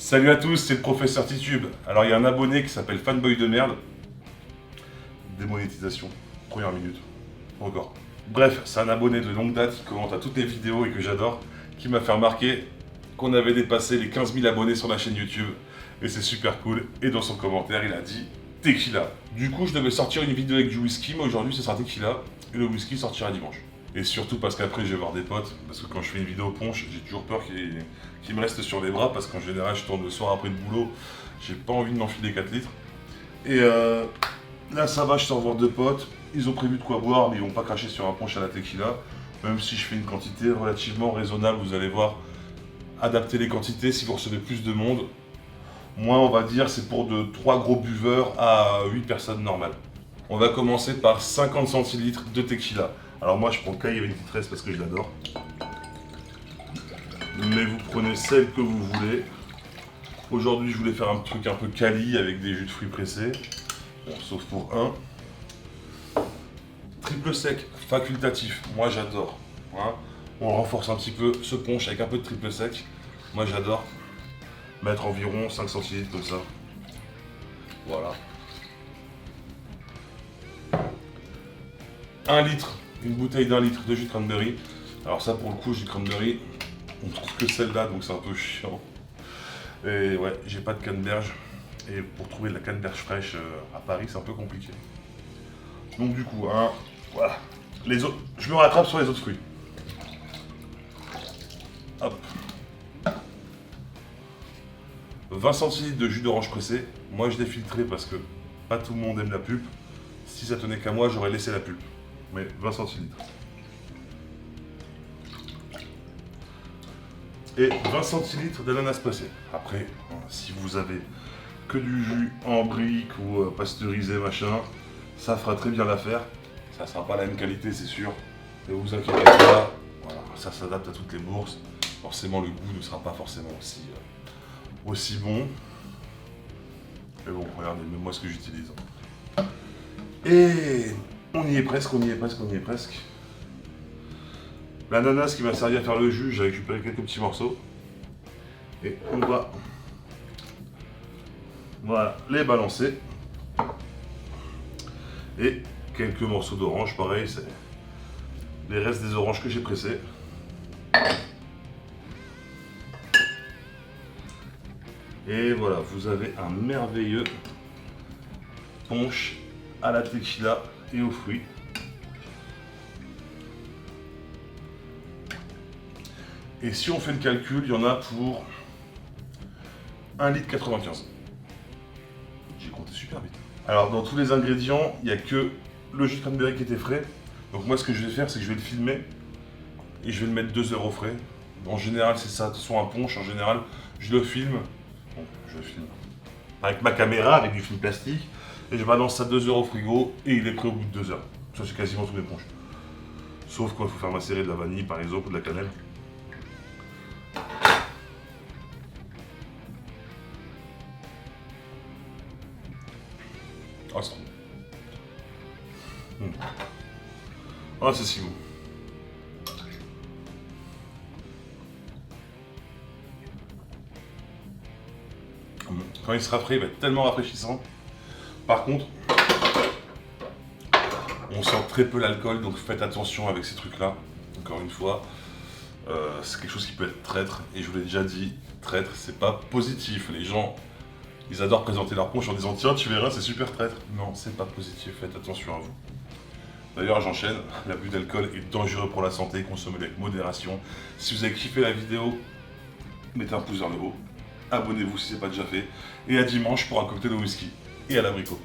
Salut à tous, c'est le professeur Titube. Alors il y a un abonné qui s'appelle Fanboy de merde. Démonétisation, première minute. Encore. Bref, c'est un abonné de longue date qui commente à toutes les vidéos et que j'adore, qui m'a fait remarquer qu'on avait dépassé les 15 000 abonnés sur la chaîne YouTube. Et c'est super cool. Et dans son commentaire, il a dit tequila. Du coup, je devais sortir une vidéo avec du whisky, mais aujourd'hui, ce sera tequila. Et le whisky sortira dimanche. Et surtout parce qu'après, je vais voir des potes. Parce que quand je fais une vidéo punch, j'ai toujours peur qu'il me reste sur les bras. Parce qu'en général, je tourne le soir après le boulot. J'ai pas envie de m'enfiler 4 litres. Et là, ça va, je sors voir deux potes. Ils ont prévu de quoi boire, mais ils vont pas cracher sur un punch à la tequila. Même si je fais une quantité relativement raisonnable, vous allez voir. Adapter les quantités si vous recevez plus de monde. Moi, on va dire, c'est pour de 3 gros buveurs à 8 personnes normales. On va commencer par 50 centilitres de tequila. Alors moi, je prends Caille 23 parce que je l'adore. Mais vous prenez celle que vous voulez. Aujourd'hui, je voulais faire un truc un peu quali avec des jus de fruits pressés. Bon, sauf pour un. Triple sec, facultatif. Moi, j'adore. Hein, on renforce un petit peu ce punch avec un peu de triple sec. Moi, j'adore. Mettre environ 5 centilitres comme ça. Voilà. 1 litre, une bouteille d'1 litre de jus de cranberry. Alors ça, pour le coup, jus de cranberry, on trouve que celle-là, donc c'est un peu chiant. Et ouais, j'ai pas de canneberge. Et pour trouver de la canneberge fraîche à Paris, c'est un peu compliqué. Donc du coup, hein, voilà. Les autres, je me rattrape sur les autres fruits. Hop. 20 centilitres de jus d'orange pressé. Moi, je l'ai filtré parce que pas tout le monde aime la pulpe. Si ça tenait qu'à moi, j'aurais laissé la pulpe. Mais 20 centilitres. Et 20 centilitres d'ananas pressé. Après, si vous avez que du jus en brique ou pasteurisé machin, ça fera très bien l'affaire. Ça sera pas la même qualité, c'est sûr. Ne vous inquiétez pas. Voilà, ça s'adapte à toutes les bourses. Forcément, le goût ne sera pas forcément aussi bon. Mais bon, regardez, même moi ce que j'utilise. Et on y est presque. L'ananas qui m'a servi à faire le jus, j'ai récupéré quelques petits morceaux. Et on va les balancer. Et quelques morceaux d'orange, pareil, c'est les restes des oranges que j'ai pressés. Et voilà, vous avez un merveilleux punch à la tequila et aux fruits. Et si on fait le calcul, il y en a pour 1,95 litre. J'ai compté super vite. Alors dans tous les ingrédients, il n'y a que le jus de cranberry qui était frais. Donc moi ce que je vais faire, c'est que je vais le filmer et je vais le mettre 2 heures au frais. En général c'est ça, de toute façon un punch, en général je le filme. Bon, je le filme avec ma caméra, avec du film plastique. Et je balance ça 2 heures au frigo et il est prêt au bout de 2 heures. Ça c'est quasiment tous mes punchs. Sauf quand il faut faire macérer de la vanille par exemple ou de la cannelle. Ah, c'est trop bon. Ah, c'est si bon. Quand il sera frais, il va être tellement rafraîchissant. Par contre, on sent très peu l'alcool, donc faites attention avec ces trucs-là. Encore une fois, c'est quelque chose qui peut être traître. Et je vous l'ai déjà dit, traître, c'est pas positif. Les gens, ils adorent présenter leur punch en disant tiens, tu verras, c'est super traître. Non, c'est pas positif, faites attention à vous. D'ailleurs, j'enchaîne. L'abus d'alcool est dangereux pour la santé, consommez-le avec modération. Si vous avez kiffé la vidéo, mettez un pouce vers le haut. Abonnez-vous si ce n'est pas déjà fait. Et à dimanche pour un cocktail au whisky et à l'abricot.